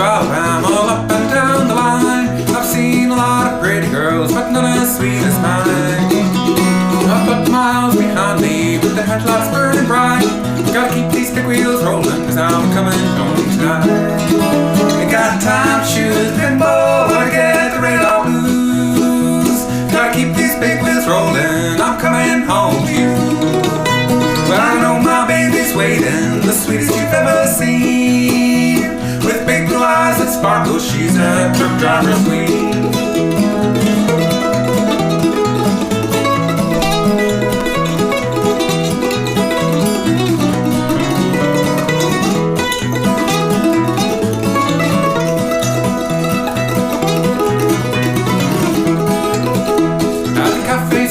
while I'm all up and down the line. I've seen a lot of pretty girls, but none as sweet as mine. I've put miles behind me with the headlights burning bright. Gotta keep these big wheels rolling, cause I'm coming home tonight. Ain't got time to shoot the pinball or to get the radar blues. Gotta keep these big wheels rolling, I'm coming home to you. Well, I know my baby's waiting, the sweetest you've ever seen. With big blue eyes that sparkle, she's a truck driver's queen.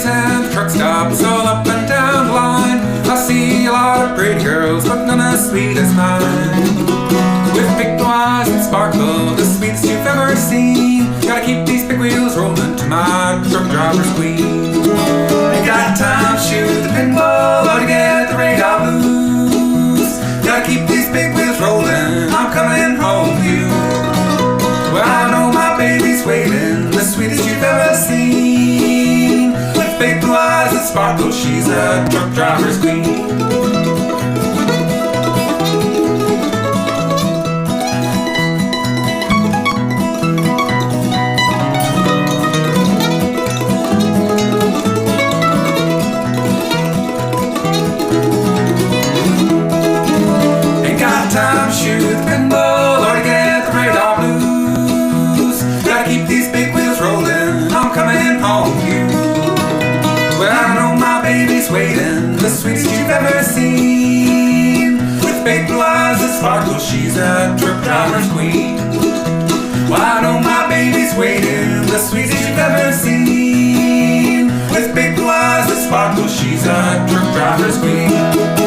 And the truck stops all up and down the line. I see a lot of pretty girls, but none as sweet as mine. With big blue eyes that sparkle, the sweetest you've ever seen. Gotta keep these big wheels rolling to my truck driver's queen. Ain't got time to shoot the pinball or to get the radar blues. Gotta keep these big wheels rolling, I'm coming home to you. Well, I know my baby's waiting, the sweetest you've ever seen. Big blue eyes that sparkle, she's a truck driver's queen. Ain't got time to shoot the pinball or to get the radar blues. Gotta keep these big wheels rolling, I'm coming home to you. Well, I know my baby's waiting, the sweetest you've ever seen. With big blue eyes that sparkle, she's a truck driver's queen. Well, I know my baby's waiting, the sweetest you've ever seen. With big blue eyes that sparkle, she's a truck driver's queen.